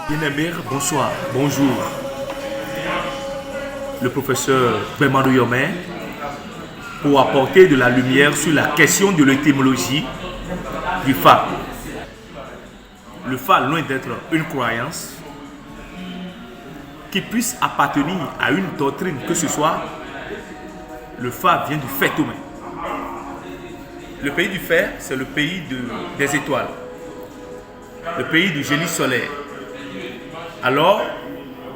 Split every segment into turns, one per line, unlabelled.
Bien-aimés, bonsoir, bonjour. Le professeur Bemandou Yomé pour apporter de la lumière sur la question de l'étymologie du Fa. Le Fa, loin d'être une croyance qui puisse appartenir à une doctrine que ce soit, le Fa vient du fait humain. Le pays du fer, c'est le pays des étoiles, le pays du génie solaire. Alors,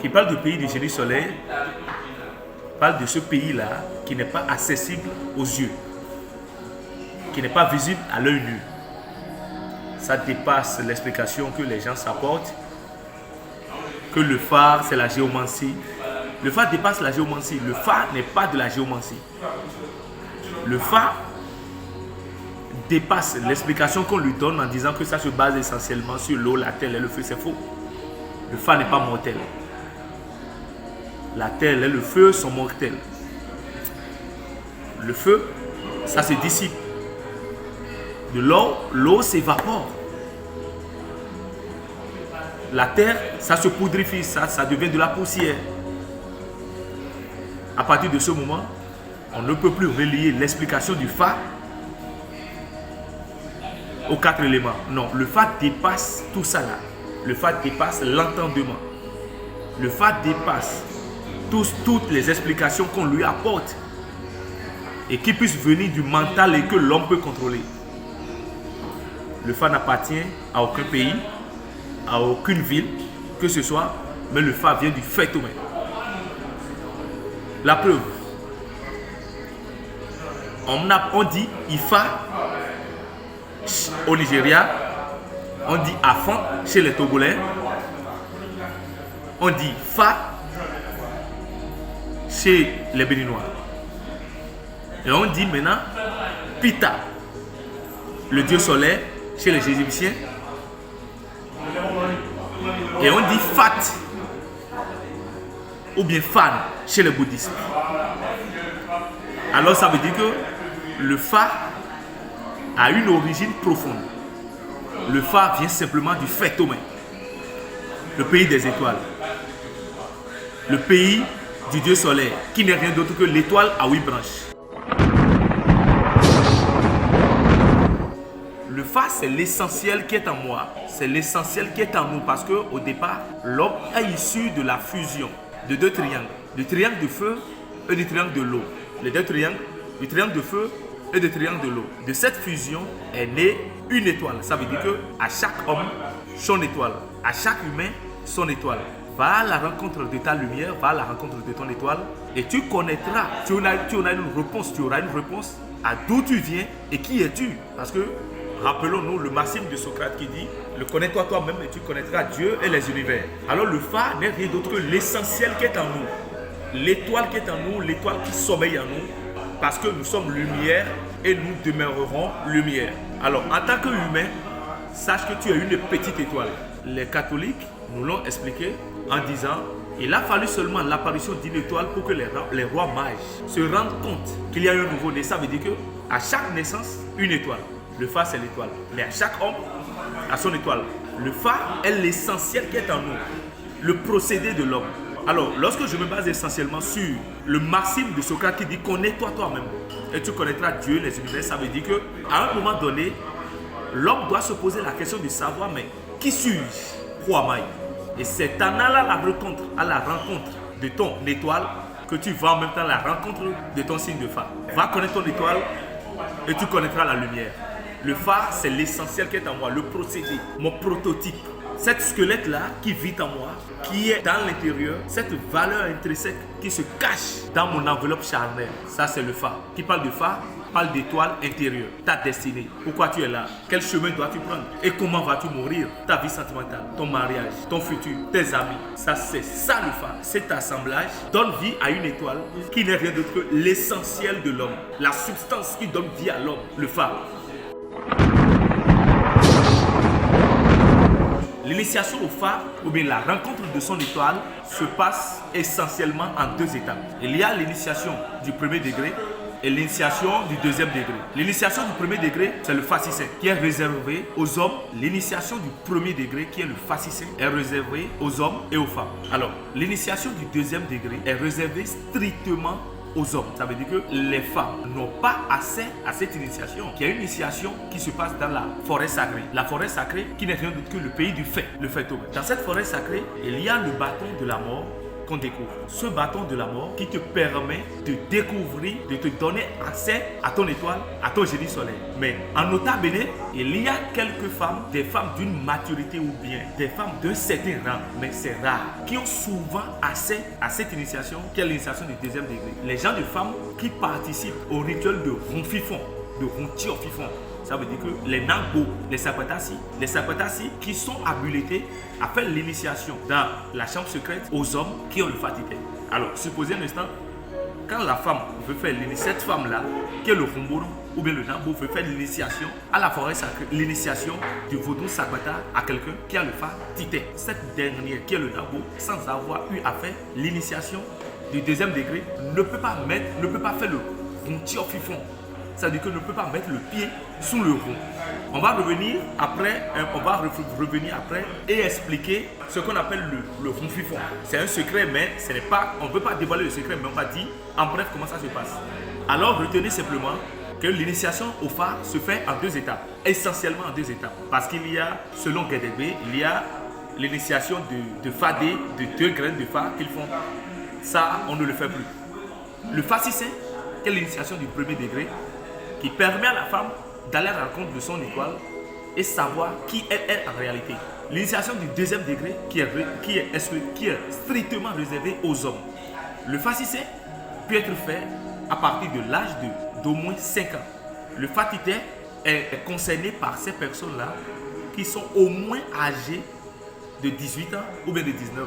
qui parle du pays du génie solaire, parle de ce pays-là qui n'est pas accessible aux yeux, qui n'est pas visible à l'œil nu. Ça dépasse l'explication que les gens s'apportent, que le Fa, c'est la géomancie. Le Fa dépasse la géomancie. Le Fa n'est pas de la géomancie. Le Fa dépasse l'explication qu'on lui donne en disant que ça se base essentiellement sur l'eau, la terre et le feu. C'est faux. Le Fa n'est pas mortel. La terre et le feu sont mortels. Le feu, ça se dissipe. De l'eau s'évapore. La terre, ça se poudrifie, ça devient de la poussière. À partir de ce moment, on ne peut plus relier l'explication du Fa aux 4 éléments. Non, le Fa dépasse tout ça là. Le Fa dépasse l'entendement. Le Fa dépasse toutes les explications qu'on lui apporte et qui puissent venir du mental et que l'homme peut contrôler. Le Fa n'appartient à aucun pays, à aucune ville que ce soit, mais le Fa vient du fait humain. La preuve, on dit Ifa au Nigeria, on dit Afan chez les Togolais, on dit Fa chez les Béninois. Et on dit maintenant Pita, le dieu solaire, chez les Égyptiens. Et on dit Fat ou bien Fan chez les bouddhistes. Alors ça veut dire que le Fa a une origine profonde. Le Fa vient simplement du fait humain. Le pays des étoiles. Le pays du dieu solaire, qui n'est rien d'autre que l'étoile à 8 branches. Le Fa, c'est l'essentiel qui est en moi. C'est l'essentiel qui est en nous parce qu'au départ, l'homme est issu de la fusion de 2 triangles. Du triangle de feu et du triangle de l'eau. Les 2 triangles, du triangle de feu et du triangle de l'eau. De cette fusion est née une étoile. Ça veut dire qu'à chaque homme, son étoile. À chaque humain, son étoile. Va à la rencontre de ta lumière, va à la rencontre de ton étoile et tu connaîtras, tu auras une réponse à d'où tu viens et qui es-tu. Parce que, rappelons-nous le maxime de Socrate qui dit « Le connais-toi toi-même et tu connaîtras Dieu et les univers ». Alors le Fa n'est rien d'autre que l'essentiel qui est en nous. L'étoile qui est en nous, l'étoile qui sommeille en nous, parce que nous sommes lumière et nous demeurerons lumière. Alors en tant qu'humain, sache que tu es une petite étoile. Les catholiques nous l'ont expliqué en disant il a fallu seulement l'apparition d'une étoile pour que les rois mages se rendent compte qu'il y a un nouveau-né. Ça veut dire qu'à chaque naissance, une étoile. Le Fa, c'est l'étoile. Mais à chaque homme, à son étoile. Le Fa est l'essentiel qui est en nous. Le procédé de l'homme. Alors, lorsque je me base essentiellement sur le maxime de Socrate qui dit connais-toi toi-même et tu connaîtras Dieu, les univers, ça veut dire qu'à un moment donné, l'homme doit se poser la question de savoir mais qui suis-je? Who am I? Et c'est en allant à la rencontre de ton étoile que tu vas en même temps à la rencontre de ton signe de Fa. Va connaître ton étoile et tu connaîtras la lumière. Le Fa, c'est l'essentiel qui est en moi, le procédé, mon prototype. Cet squelette-là qui vit en moi, qui est dans l'intérieur, cette valeur intrinsèque qui se cache dans mon enveloppe charnelle. Ça, c'est le Fa. Qui parle de Fa, parle d'étoile intérieure, ta destinée. Pourquoi tu es là? Quel chemin dois-tu prendre? Et comment vas-tu mourir? Ta vie sentimentale, ton mariage, ton futur, tes amis. Ça, c'est ça le Fa. Cet assemblage donne vie à une étoile qui n'est rien d'autre que l'essentiel de l'homme. La substance qui donne vie à l'homme, le Fa. L'initiation au phare, ou bien la rencontre de son étoile, se passe essentiellement en 2 étapes. Il y a l'initiation du premier degré et l'initiation du deuxième degré. L'initiation du premier degré, c'est le fascicin qui est réservé aux hommes. L'initiation du premier degré, qui est le fascicin, est réservée aux hommes et aux femmes. Alors, l'initiation du deuxième degré est réservée strictement aux hommes. Ça veut dire que les femmes n'ont pas accès à cette initiation. Il y a une initiation qui se passe dans la forêt sacrée. La forêt sacrée qui n'est rien d'autre que le pays du fait, le Faitoumé. Dans cette forêt sacrée, il y a le bâton de la mort qu'on découvre. Ce bâton de la mort qui te permet de découvrir, de te donner accès à ton étoile, à ton génie solaire. Mais en nota bene, il y a quelques femmes, des femmes d'une maturité ou bien des femmes d'un certain rang, mais c'est rare, qui ont souvent accès à cette initiation, qui est l'initiation du deuxième degré. Les gens de femmes qui participent au rituel de ronfifon, de rontiofifon. Ça veut dire que les Nangbo, les Sapatasi qui sont habilités à faire l'initiation dans la chambre secrète aux hommes qui ont le fatigué. Alors, supposez un instant, quand la femme veut faire l'initiation, cette femme-là, qui est le Romboro ou bien le Nangbo, veut faire l'initiation à la forêt sacrée, l'initiation du vaudou Sapata à quelqu'un qui a le fatigué. Cette dernière, qui est le Nangbo, sans avoir eu à faire l'initiation du deuxième degré, ne peut pas faire le rontiofifon. C'est-à-dire qu'on ne peut pas mettre le pied sous le rond. On va revenir après et expliquer ce qu'on appelle le ronfifon. C'est un secret, mais ce n'est pas, on ne peut pas dévoiler le secret, mais on va dire en bref comment ça se passe. Alors retenez simplement que l'initiation au phare se fait en 2 étapes, essentiellement en 2 étapes. Parce qu'il y a, selon Guédébé, il y a l'initiation de fadé, de 2 graines de phare qu'ils font. Ça, on ne le fait plus. Le fascicin, qui est l'initiation du premier degré, qui permet à la femme d'aller à la rencontre de son étoile et savoir qui elle est en réalité. L'initiation du deuxième degré qui est strictement réservée aux hommes. Le fascicin peut être fait à partir de l'âge d'au moins 5 ans. Le fatité est concerné par ces personnes-là qui sont au moins âgées de 18 ans ou bien de 19 ans.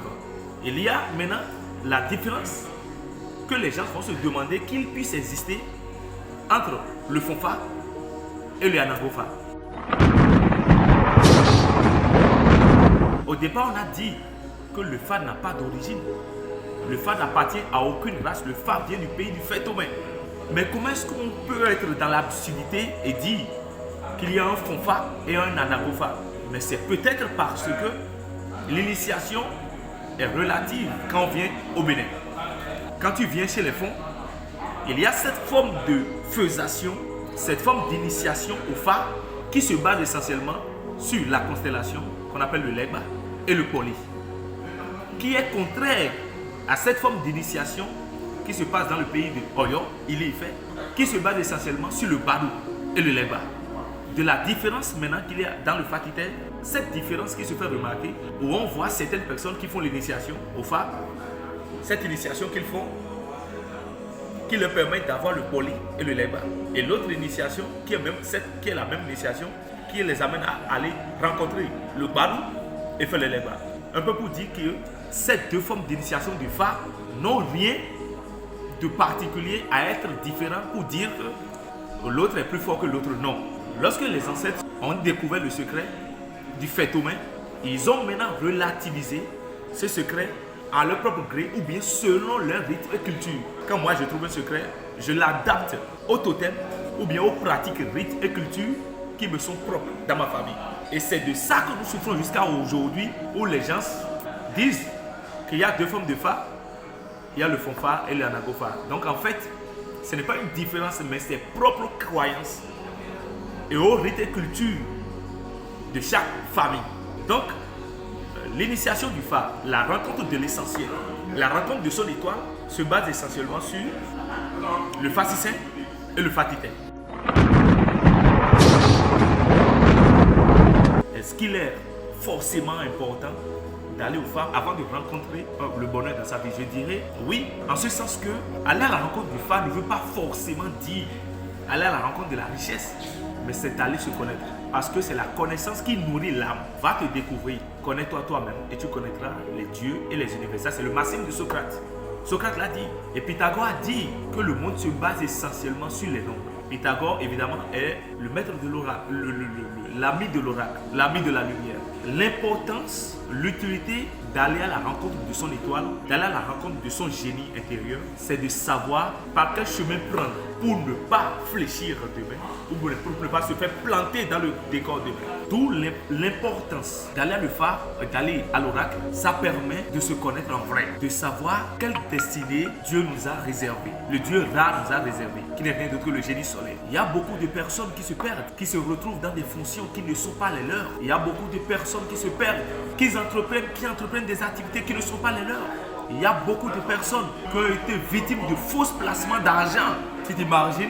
Il y a maintenant la différence que les gens vont se demander qu'il puisse exister entre le Fonfa et le Anagofa. Au départ, on a dit que le Fa n'a pas d'origine. Le Fa n'appartient à aucune race. Le Fa vient du pays du Faitoumé. Mais comment est-ce qu'on peut être dans l'absurdité et dire qu'il y a un Fonfa et un Anagofa? Mais c'est peut-être parce que l'initiation est relative quand on vient au Bénin. Quand tu viens chez les Fonds, il y a cette forme de faisation, cette forme d'initiation au phare qui se base essentiellement sur la constellation qu'on appelle le Legba et le Poli, qui est contraire à cette forme d'initiation qui se passe dans le pays de Oyo, Ile-Ife, qui se base essentiellement sur le Badou et le Legba. De la différence maintenant qu'il y a dans le Fakité, cette différence qui se fait remarquer, où on voit certaines personnes qui font l'initiation au phare, cette initiation qu'ils font, qui leur permet d'avoir le poli et le leba. Et l'autre initiation, qui est la même initiation, qui les amène à aller rencontrer le badou et faire le leba. Un peu pour dire que ces 2 formes d'initiation du phare n'ont rien de particulier à être différents pour dire que l'autre est plus fort que l'autre. Non. Lorsque les ancêtres ont découvert le secret du Faitoumé, ils ont maintenant relativisé ce secret à leur propre gré ou bien selon leur rite et culture. Quand moi je trouve un secret, je l'adapte au totem ou bien aux pratiques, rites et cultures qui me sont propres dans ma famille. Et c'est de ça que nous souffrons jusqu'à aujourd'hui, où les gens disent qu'il y a 2 formes de phare. Il y a le Fonfa et le Anagofa. Donc en fait, ce n'est pas une différence, mais c'est propre croyance et aux rites et cultures de chaque famille. Donc, l'initiation du phare, la rencontre de l'essentiel, la rencontre de son étoile se base essentiellement sur le fascicin et le fatité. Est-ce qu'il est forcément important d'aller au phare avant de rencontrer le bonheur dans sa vie? Je dirais oui, en ce sens que aller à la rencontre du phare ne veut pas forcément dire aller à la rencontre de la richesse, mais c'est aller se connaître. Parce que c'est la connaissance qui nourrit l'âme. Va te découvrir. Connais-toi toi-même et tu connaîtras les dieux et les univers. Ça, c'est le maxime de Socrate. Socrate l'a dit. Et Pythagore a dit que le monde se base essentiellement sur les nombres. Pythagore, évidemment, est le maître de l'oracle, l'ami de l'oracle, l'ami de la lumière. l'importance, l'utilité d'aller à la rencontre de son étoile, d'aller à la rencontre de son génie intérieur, c'est de savoir par quel chemin prendre pour ne pas fléchir demain ou pour ne pas se faire planter dans le décor demain. D'où l'importance d'aller à le phare, d'aller à l'oracle. Ça permet de se connaître en vrai, de savoir quelle destinée Dieu nous a réservée. Le Dieu Ra nous a réservé, qui n'est rien d'autre que le génie solaire. Il y a beaucoup de personnes qui se perdent, qui se retrouvent dans des fonctions qui ne sont pas les leurs. Il y a beaucoup de personnes qui se perdent, qui entreprennent des activités qui ne sont pas les leurs. Il y a beaucoup de personnes qui ont été victimes de fausses placements d'argent. Tu t'imagines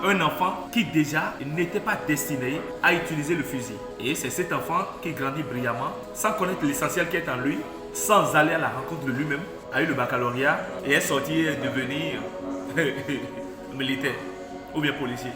un enfant qui déjà n'était pas destiné à utiliser le fusil. Et c'est cet enfant qui grandit brillamment, sans connaître l'essentiel qui est en lui, sans aller à la rencontre de lui-même, a eu le baccalauréat et est sorti devenir militaire ou bien policier.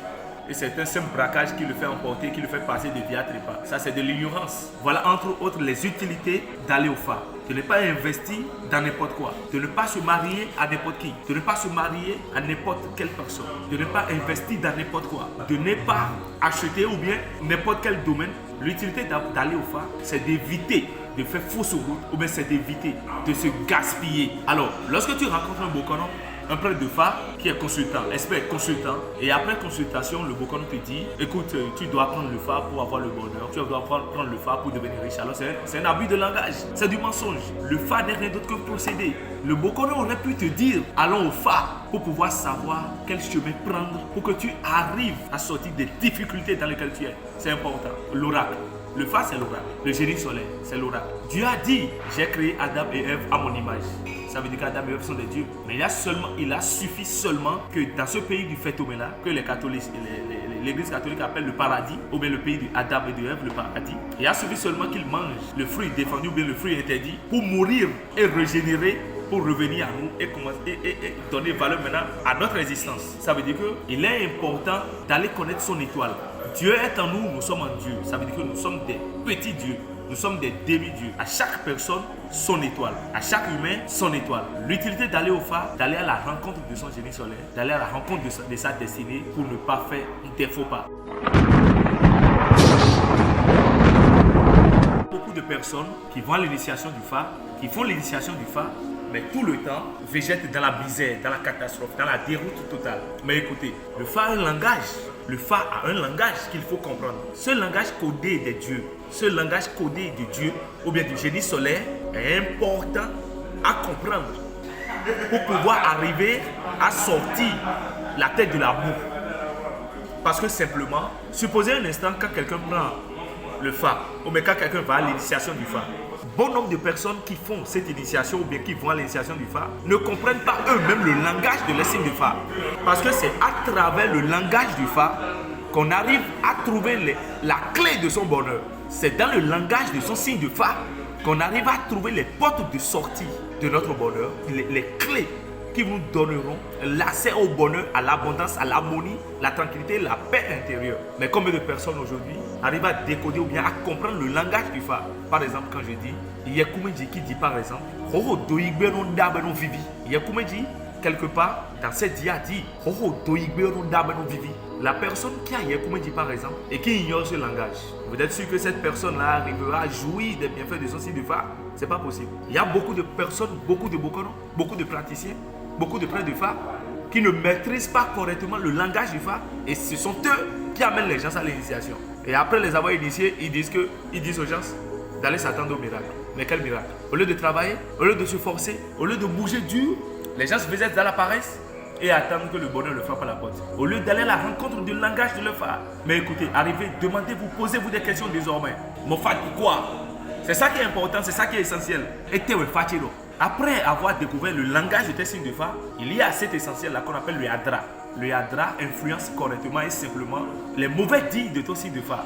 Et c'est un simple braquage qui le fait emporter, qui le fait passer de vie à trépas. Ça, c'est de l'ignorance. Voilà, entre autres, les utilités d'aller au phare. De ne pas investir dans n'importe quoi. De ne pas se marier à n'importe qui. De ne pas se marier à n'importe quelle personne. De ne pas investir dans n'importe quoi. De ne pas acheter ou bien n'importe quel domaine. L'utilité d'aller au phare, c'est d'éviter de faire fausse route ou bien c'est d'éviter de se gaspiller. Alors, lorsque tu rencontres un Bokono, un prêtre de phare qui est consultant, expert consultant, et après consultation, le Bokono te dit, écoute, tu dois prendre le phare pour avoir le bonheur, tu dois prendre le phare pour devenir riche. Alors c'est un abus de langage, c'est du mensonge. Le phare n'est rien d'autre que procédé. Le Bokono aurait pu te dire, allons au phare pour pouvoir savoir quel chemin prendre pour que tu arrives à sortir des difficultés dans lesquelles tu es. C'est important. L'oracle. Le phare, c'est l'oracle. Le génie solaire, c'est l'oracle. Dieu a dit, j'ai créé Adam et Ève à mon image. Ça veut dire qu'Adam et Ève sont des dieux. Mais il a suffi seulement que dans ce pays du phénomène-là, que les catholiques, l'église catholique appelle le paradis, ou bien le pays d'Adam et de Ève, le paradis. Il a suffi seulement qu'ils mangent le fruit défendu ou bien le fruit interdit pour mourir et régénérer, pour revenir à nous et donner valeur maintenant à notre existence. Ça veut dire qu'il est important d'aller connaître son étoile. Dieu est en nous, nous sommes en Dieu. Ça veut dire que nous sommes des petits dieux. Nous sommes des demi-dieux. À chaque personne, son étoile. À chaque humain, son étoile. L'utilité d'aller au phare, d'aller à la rencontre de son génie solaire, d'aller à la rencontre de sa destinée pour ne pas faire des faux pas. Beaucoup de personnes qui vont à l'initiation du phare, qui font l'initiation du phare, mais tout le temps végètent dans la misère, dans la catastrophe, dans la déroute totale. Mais écoutez, le phare a un langage. Le phare a un langage qu'il faut comprendre. Ce langage codé des dieux, ce langage codé de Dieu ou bien du génie solaire est important à comprendre pour pouvoir arriver à sortir la tête de l'amour. Parce que simplement, supposez un instant quand quelqu'un prend le phare ou bien quand quelqu'un va à l'initiation du phare, bon nombre de personnes qui font cette initiation ou bien qui vont à l'initiation du phare ne comprennent pas eux-mêmes le langage de leur signe de phare. Parce que c'est à travers le langage du phare qu'on arrive à trouver la clé de son bonheur. C'est dans le langage de son signe de phare qu'on arrive à trouver les portes de sortie de notre bonheur, les clés qui nous donneront l'accès au bonheur, à l'abondance, à l'harmonie, la tranquillité, la paix intérieure. Mais combien de personnes aujourd'hui arrivent à décoder ou bien à comprendre le langage du phare? Par exemple, quand je dis Yekumeji qui dit par exemple Yekumeji, quelque part, dans cette dia dit la personne qui a Yekumeji par exemple et qui ignore ce langage, vous êtes sûr que cette personne-là arrivera à jouir des bienfaits de son signe de phare? C'est pas possible. Il y a beaucoup de personnes, beaucoup de Bokono, beaucoup de praticiens, beaucoup de prêtres de phare qui ne maîtrisent pas correctement le langage du phare et ce sont eux qui amènent les gens à l'initiation. Et après les avoir initiés, ils disent aux gens d'aller s'attendre au miracle. Mais quel miracle? Au lieu de travailler, au lieu de se forcer, au lieu de bouger dur, les gens se faisaient dans la paresse et attendent que le bonheur le frappe à la porte. Au lieu d'aller à la rencontre du langage de leur phare. Mais écoutez, arrivez, demandez-vous, posez-vous des questions désormais. Mon phare, quoi? C'est ça qui est important, c'est ça qui est essentiel. Et après avoir découvert le langage de tes signes de phare, il y a cet essentiel-là qu'on appelle le Yadra. Le Yadra influence correctement et simplement les mauvais dits de ton signe de phare.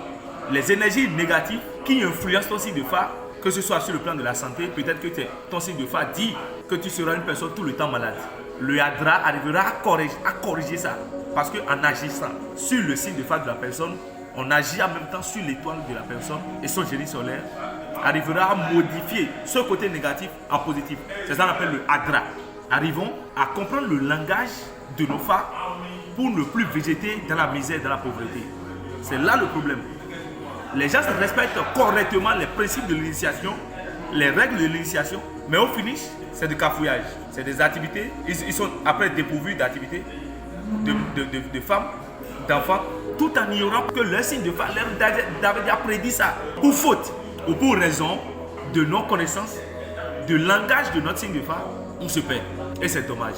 Les énergies négatives qui influencent ton signe de phare, que ce soit sur le plan de la santé, peut-être que ton signe de phare dit que tu seras une personne tout le temps malade. Le Yadra arrivera à corriger ça. Parce qu'en agissant sur le signe de phare de la personne, on agit en même temps sur l'étoile de la personne et son génie solaire arrivera à modifier ce côté négatif en positif. C'est ça qu'on appelle le Yadra. Arrivons à comprendre le langage de nos phares pour ne plus végéter dans la misère, dans la pauvreté. C'est là le problème. Les gens respectent correctement les principes de l'initiation, les règles de l'initiation, mais au finish, c'est du cafouillage. C'est des activités, ils sont après dépourvus d'activités, de femmes, d'enfants, tout en ignorant que leur signe de phare leur avait déjà prédit ça. Pour faute ou pour raison de non-connaissance, de langage de notre signe de phare, on se perd. Et c'est dommage.